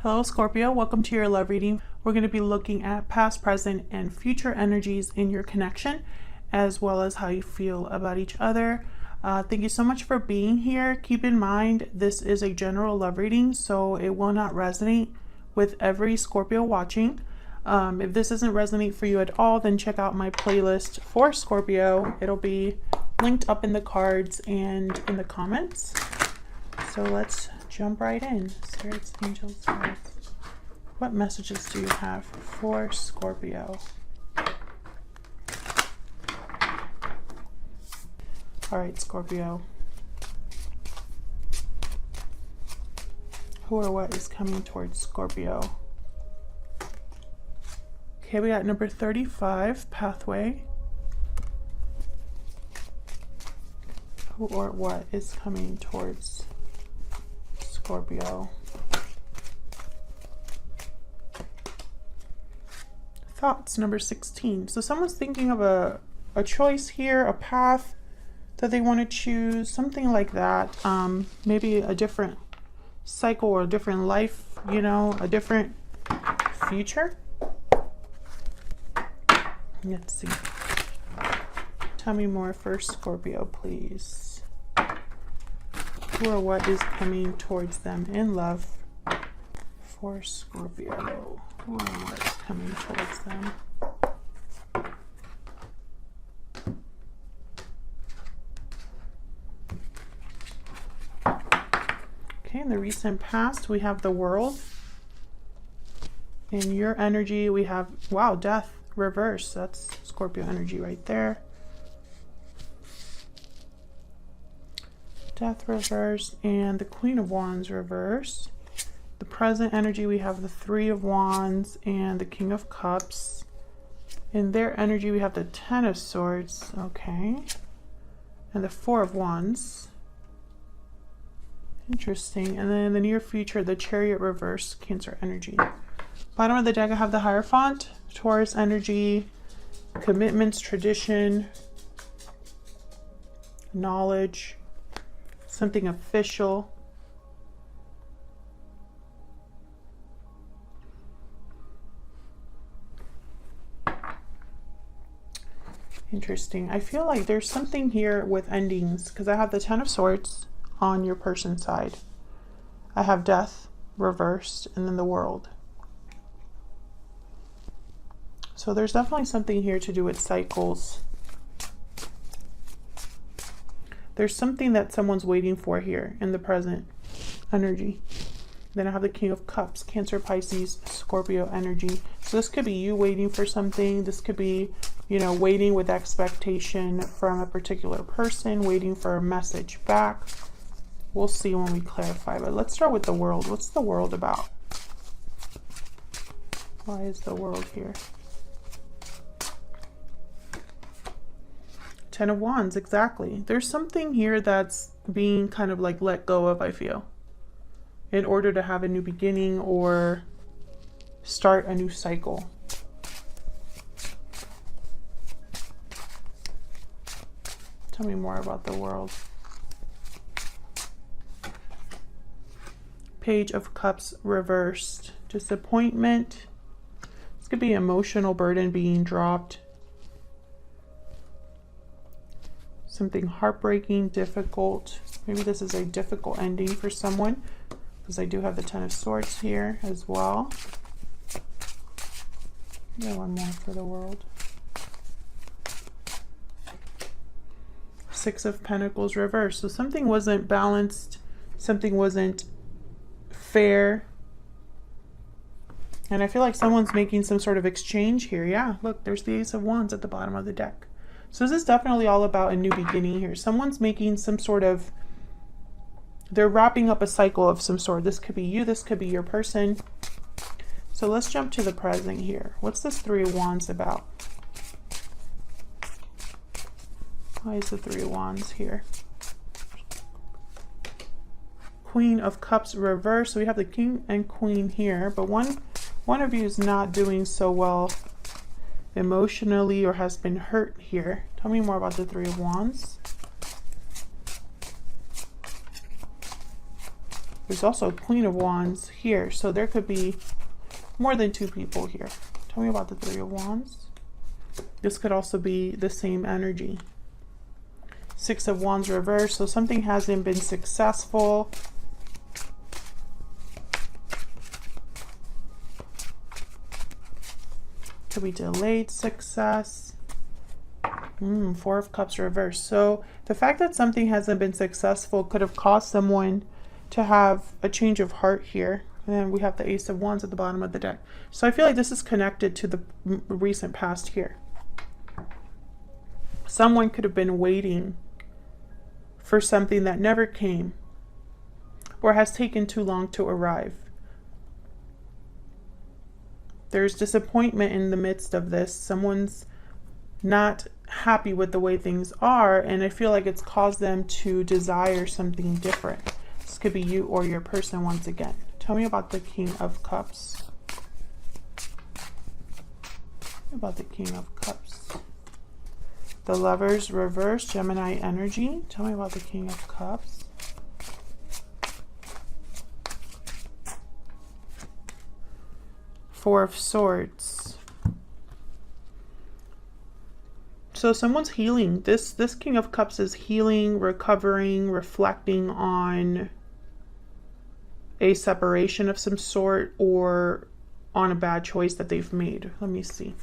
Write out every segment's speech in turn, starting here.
Hello Scorpio, welcome to your love reading. We're going to be looking at past, present, and future energies in your connection, as well as how you feel about each other. Thank you so much for being here. Keep in mind, this is a general love reading, so it will not resonate with every Scorpio watching. If this doesn't resonate for you at all, then check out my playlist for Scorpio. It'll be linked up in the cards and in the comments. So let's jump right in. Spirits, angels, guides. What messages do you have for Scorpio? All right, Scorpio. Who or what is coming towards Scorpio? Okay, we got number 35, pathway. Who or what is coming towards Scorpio? Thoughts, number 16. So someone's thinking of a choice here, a path that they want to choose, something like that. Maybe a different cycle or a different life, you know, a different future. Let's see. Tell me more for Scorpio, please. Who or what is coming towards them in love for Scorpio? Who or what is coming towards them? Okay, in the recent past, we have the World. In your energy, we have, wow, Death reverse. That's Scorpio energy right there. Death reverse and the Queen of Wands reverse. The present energy, we have the Three of Wands and the King of Cups. In their energy, we have the Ten of Swords, okay, and the Four of Wands. Interesting. And then in the near future, the Chariot reverse, Cancer energy. Bottom of the deck, I have the Hierophant, Taurus energy, commitments, tradition, knowledge, something official. Interesting. I feel like there's something here with endings because I have the Ten of Swords on your person's side. I have Death reversed and then the World. So there's definitely something here to do with cycles. There's something that someone's waiting for here in the present energy. Then I have the King of Cups, Cancer, Pisces, Scorpio energy. So this could be you waiting for something. This could be, you know, waiting with expectation from a particular person, waiting for a message back. We'll see when we clarify, but let's start with the World. What's the World about? Why is the World here? Ten of Wands, exactly. There's something here that's being kind of like let go of, I feel, in order to have a new beginning or start a new cycle. Tell me more about the World. Page of Cups reversed. Disappointment. This could be emotional burden being dropped. Something heartbreaking, difficult. Maybe this is a difficult ending for someone because I do have the Ten of Swords here as well. Yeah, one more for the World. Six of Pentacles reversed. So something wasn't balanced. Something wasn't fair. And I feel like someone's making some sort of exchange here. Yeah, look, there's the Ace of Wands at the bottom of the deck. So this is definitely all about a new beginning here. Someone's making some sort of, they're wrapping up a cycle of some sort. This could be you, this could be your person. So let's jump to the present here. What's this Three of Wands about? Why is the Three of Wands here? Queen of Cups reversed. So we have the King and Queen here, but one of you is not doing so well emotionally or has been hurt here. Tell me more about the Three of Wands. There's also a Queen of Wands here. So there could be more than 2 people here. Tell me about the Three of Wands. This could also be the same energy. Six of Wands reversed. So something hasn't been successful. Could be delayed success. Four of Cups reversed. So the fact that something hasn't been successful could have caused someone to have a change of heart here. And then we have the Ace of Wands at the bottom of the deck. So I feel like this is connected to the recent past here. Someone could have been waiting for something that never came or has taken too long to arrive. There's disappointment in the midst of this. Someone's not happy with the way things are, and I feel like it's caused them to desire something different. This could be you or your person once again. Tell me about the King of Cups. About the King of Cups. The Lovers reverse, Gemini energy. Tell me about the King of Cups. Four of Swords. So someone's healing. This King of Cups is healing, recovering, reflecting on a separation of some sort or on a bad choice that they've made. Let me see.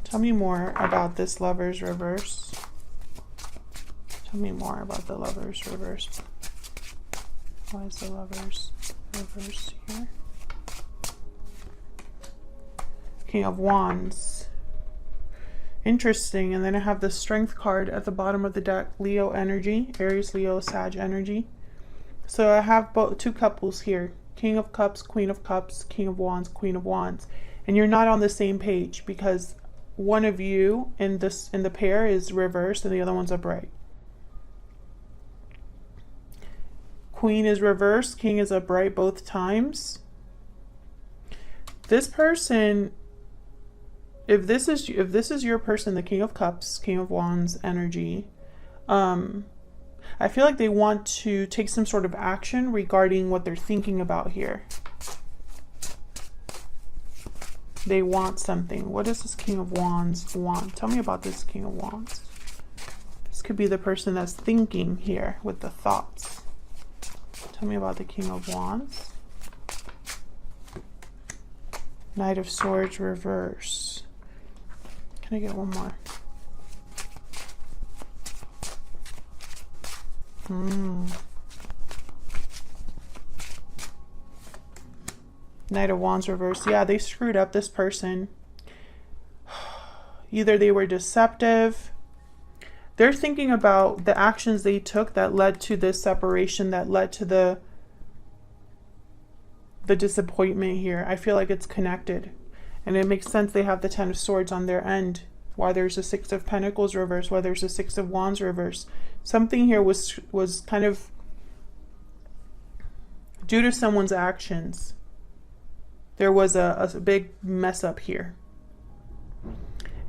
Tell me more about this Lovers reverse. Tell me more about the Lovers reverse. Why is the Lovers reverse here? King of Wands. Interesting. And then I have the Strength card at the bottom of the deck. Leo energy. Aries, Leo, Sag energy. So I have both 2 couples here. King of Cups, Queen of Cups, King of Wands, Queen of Wands. And you're not on the same page because one of you in the pair is reversed and the other one's upright. Queen is reversed, King is upright both times. This person, if this is your person, the King of Cups, King of Wands energy, I feel like they want to take some sort of action regarding what they're thinking about here. They want something. What does this King of Wands want? Tell me about this King of Wands. This could be the person that's thinking here with the thoughts. Tell me about the King of Wands. Knight of Swords reverse. Can I get one more? Knight of Wands reverse. Yeah, they screwed up this person. Either they were deceptive. They're thinking about the actions they took that led to this separation, that led to the disappointment here. I feel like it's connected. And it makes sense they have the Ten of Swords on their end. Why there's a Six of Pentacles reverse, why there's a Six of Wands reverse. Something here was kind of due to someone's actions. There was a big mess up here.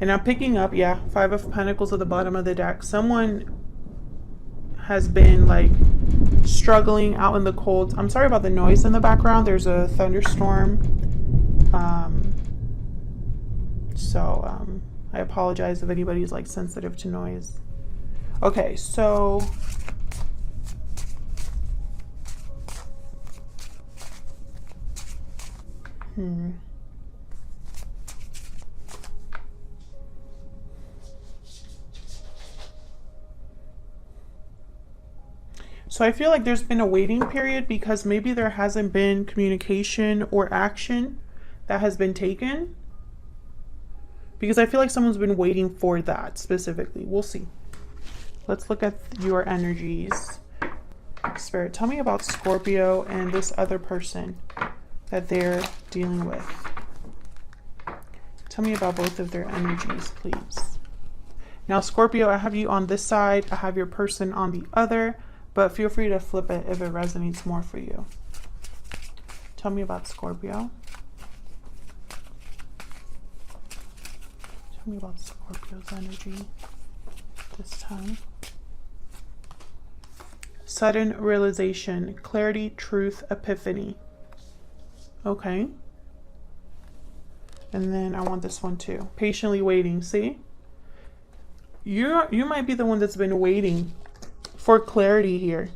And I'm picking up, yeah, Five of Pentacles at the bottom of the deck. Someone has been like struggling out in the cold. I'm sorry about the noise in the background. There's a thunderstorm. I apologize if anybody's like sensitive to noise. Okay, so So I feel like there's been a waiting period because maybe there hasn't been communication or action that has been taken. Because I feel like someone's been waiting for that specifically. We'll see. Let's look at your energies. Spirit, tell me about Scorpio and this other person that they're dealing with. Tell me about both of their energies, please. Now, Scorpio, I have you on this side. I have your person on the other. But feel free to flip it if it resonates more for you. Tell me about Scorpio. Tell me about Scorpio's energy this time. Sudden realization, clarity, truth, epiphany. Okay. And then I want this one too. Patiently waiting. See? You might be the one that's been waiting for clarity here.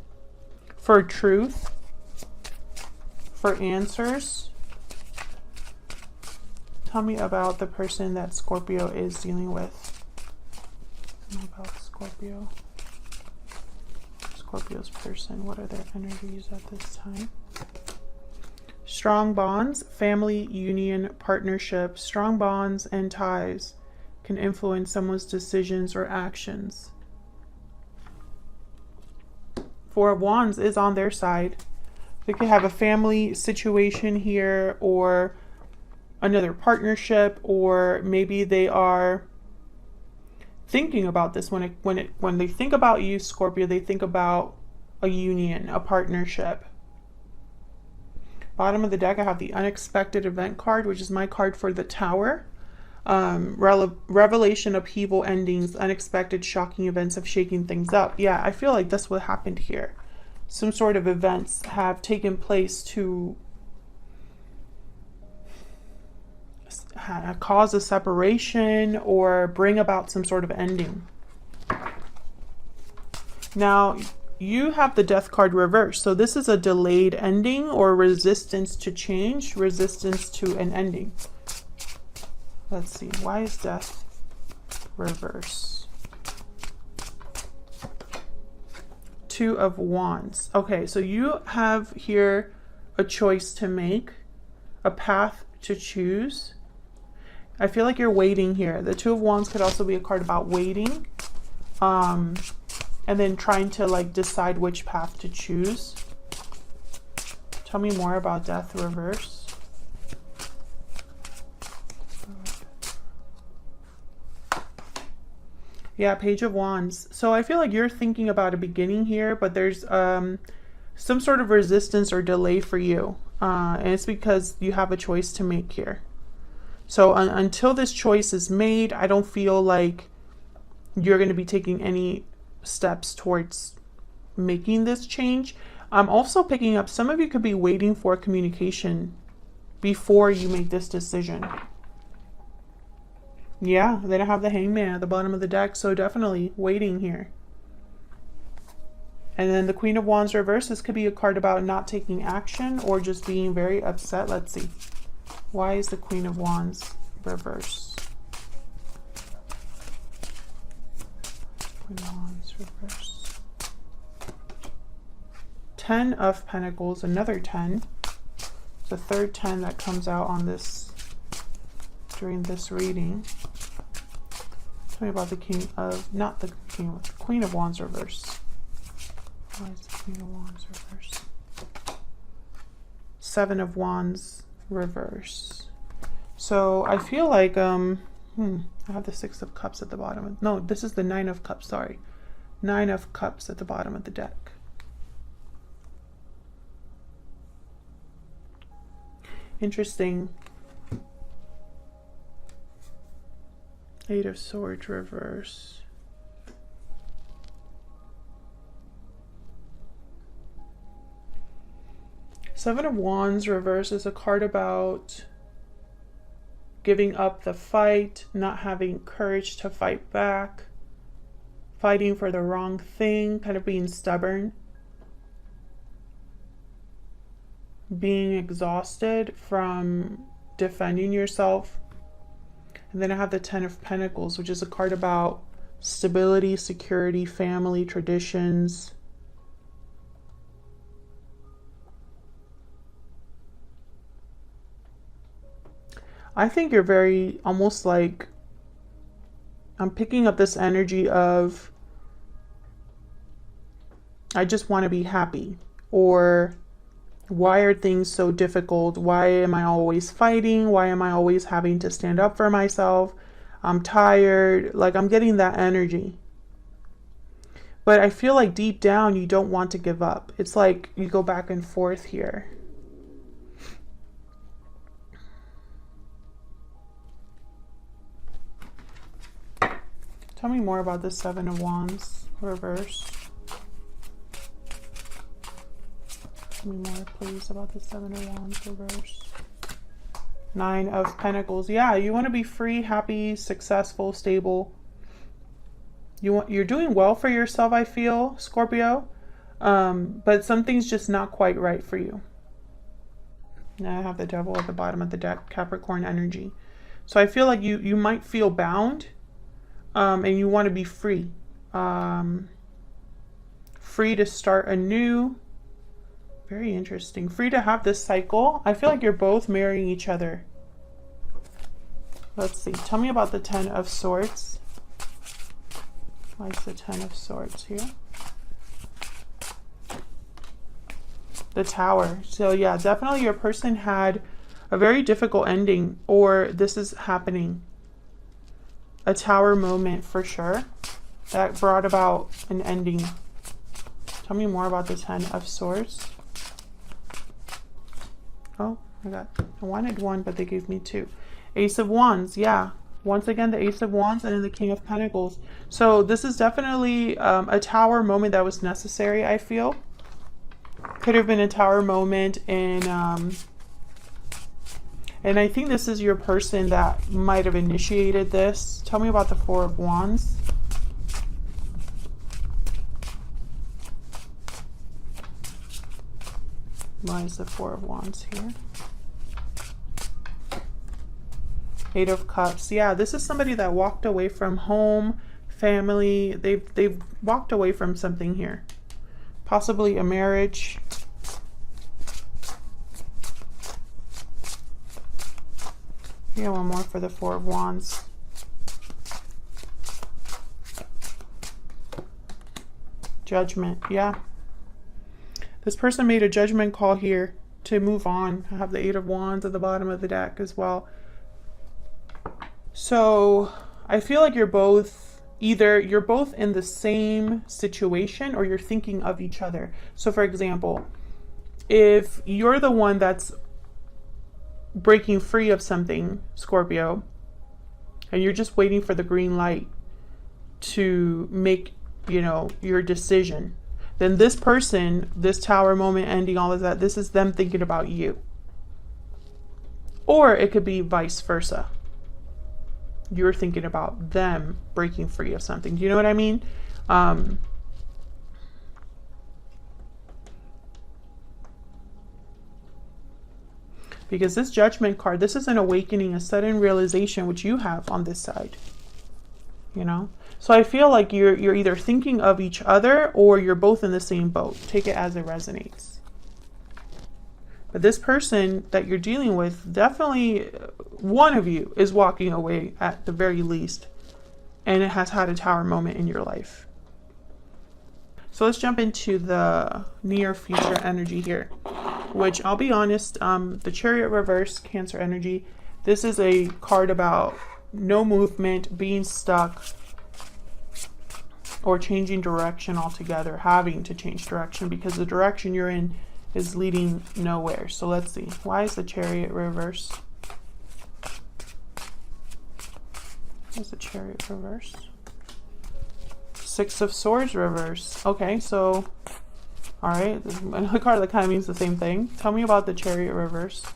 For truth. For answers. Tell me about the person that Scorpio is dealing with. Tell me about Scorpio. Scorpio's person. What are their energies at this time? Strong bonds, family, union, partnership. Strong bonds and ties can influence someone's decisions or actions. Four of Wands is on their side. They could have a family situation here, or another partnership, or maybe they are thinking about this. When they think about you, Scorpio, they think about a union, a partnership. Bottom of the deck, I have the unexpected event card, which is my card for the Tower. Revelation, upheaval, endings, unexpected, shocking events of shaking things up. Yeah, I feel like that's what happened here. Some sort of events have taken place to cause a separation or bring about some sort of ending. Now, you have the Death card reversed. So this is a delayed ending or resistance to change, resistance to an ending. Let's see. Why is Death reverse? Two of Wands. Okay, so you have here a choice to make, a path to choose. I feel like you're waiting here. The Two of Wands could also be a card about waiting. And then trying to like decide which path to choose. Tell me more about Death reverse. Yeah, Page of Wands. So I feel like you're thinking about a beginning here, but there's some sort of resistance or delay for you. And it's because you have a choice to make here. So until this choice is made, I don't feel like you're going to be taking any steps towards making this change. I'm also picking up some of you could be waiting for communication before you make this decision. Yeah, they don't have the Hangman at the bottom of the deck, so definitely waiting here. And then the Queen of Wands reverse. This could be a card about not taking action or just being very upset. Let's see. Why is the Queen of Wands reverse? Queen of Wands reverse. 10 of Pentacles, another 10. It's the third 10 that comes out on this during this reading. Tell me about the King of, not the King, the Queen of Wands reverse. Why is the Queen of Wands reverse? Seven of Wands reverse. So I feel like I have the Six of Cups at the bottom. No, this is the Nine of Cups, sorry. Nine of Cups at the bottom of the deck. Interesting. Eight of Swords reverse. Seven of Wands reverse is a card about giving up the fight, not having courage to fight back, fighting for the wrong thing, kind of being stubborn, being exhausted from defending yourself. And then I have the Ten of Pentacles, which is a card about stability, security, family, traditions. I think you're very, almost like, I'm picking up this energy of, I just want to be happy. Or, why are things so difficult? Why am I always fighting? Why am I always having to stand up for myself? I'm tired. Like, I'm getting that energy. But I feel like deep down, you don't want to give up. It's like you go back and forth here. Tell me more about the Seven of Wands reverse. Tell me more, please, about the Seven of Wands reverse. Nine of Pentacles. Yeah, you want to be free, happy, successful, stable. You're doing well for yourself, I feel, Scorpio. But something's just not quite right for you. Now I have the Devil at the bottom of the deck, Capricorn energy. So I feel like you might feel bound, and you want to be free. Free to start anew. Very interesting. Free to have this cycle. I feel like you're both marrying each other. Let's see. Tell me about the Ten of Swords. Why is the Ten of Swords here? The Tower. So yeah, definitely your person had a very difficult ending, or this is happening. A Tower moment for sure that brought about an ending. Tell me more about the Ten of Swords. Oh, I wanted one, but they gave me two. Ace of Wands, yeah. Once again, the Ace of Wands and then the King of Pentacles. So this is definitely a Tower moment that was necessary, I feel. Could have been a Tower moment in, and I think this is your person that might have initiated this. Tell me about the Four of Wands. Why is the Four of Wands here? Eight of Cups. Yeah, this is somebody that walked away from home, family. They've walked away from something here. Possibly a marriage. Yeah, one more for the Four of Wands. Judgment. Yeah. This person made a judgment call here to move on. I have the Eight of Wands at the bottom of the deck as well. So I feel like you're both in the same situation, or you're thinking of each other. So for example, if you're the one that's breaking free of something, Scorpio, and you're just waiting for the green light to make, your decision, then this person, this Tower moment ending, all of that, this is them thinking about you. Or it could be vice versa. You're thinking about them breaking free of something. Do you know what I mean? Because this Judgment card, this is an awakening, a sudden realization, which you have on this side. So I feel like you're either thinking of each other, or you're both in the same boat. Take it as it resonates. But this person that you're dealing with, definitely one of you is walking away at the very least, and it has had a Tower moment in your life. So let's jump into the near future energy here, which I'll be honest, the Chariot reverse, Cancer energy, this is a card about no movement, being stuck, or changing direction altogether, having to change direction because the direction you're in is leading nowhere. So let's see. Why is the Chariot reverse? Where's the Chariot reverse? Six of Swords reverse. Okay, so all right, another card that kind of means the same thing. Tell me about the Chariot reverse.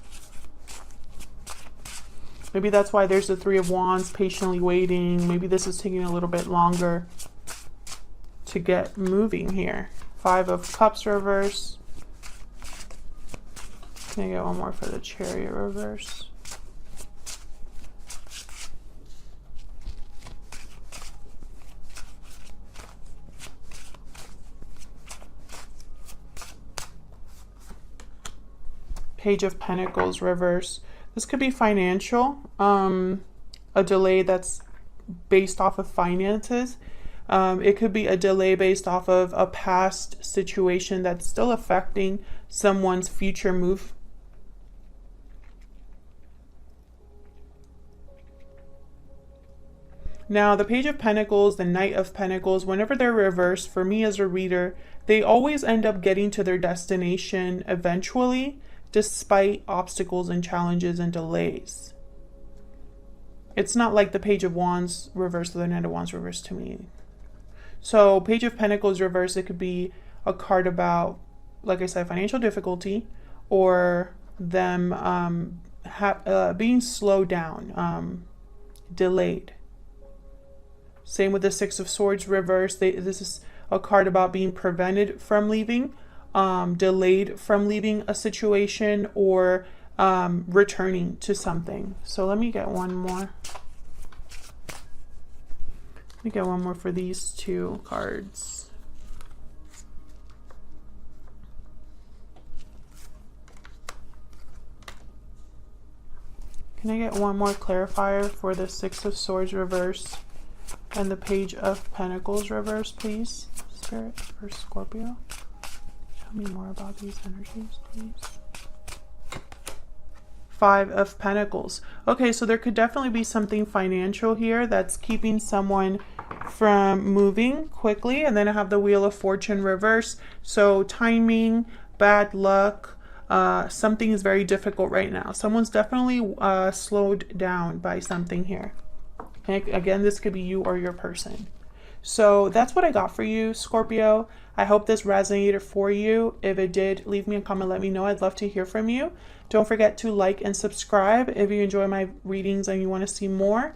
Maybe that's why there's the Three of Wands, patiently waiting. Maybe this is taking a little bit longer to get moving here. Five of Cups reverse. Can I get one more for the Chariot reverse? Page of Pentacles reverse. This could be financial, a delay that's based off of finances. It could be a delay based off of a past situation that's still affecting someone's future move. Now, the Page of Pentacles, the Knight of Pentacles, whenever they're reversed, for me as a reader, they always end up getting to their destination eventually, despite obstacles and challenges and delays. It's not like the Page of Wands reversed or the Knight of Wands reversed to me. So Page of Pentacles reversed, it could be a card about like I said, financial difficulty, or them being slowed down, delayed. Same with the Six of Swords reverse. This is a card about being prevented from leaving, delayed from leaving a situation, or returning to something. So let me get one more. Let me get one more for these two cards. Can I get one more clarifier for the Six of Swords reverse and the Page of Pentacles reverse, please? Spirit for Scorpio. Tell me more about these energies, please. Five of Pentacles. Okay, so there could definitely be something financial here that's keeping someone from moving quickly. And then I have the Wheel of Fortune reverse. So timing, bad luck, something is very difficult right now. Someone's definitely slowed down by something here. And again, this could be you or your person. So that's what I got for you, Scorpio. I hope this resonated for you. If it did, leave me a comment, let me know. I'd love to hear from you. Don't forget to like and subscribe if you enjoy my readings and you want to see more.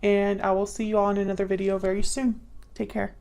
And I will see you all in another video very soon. Take care.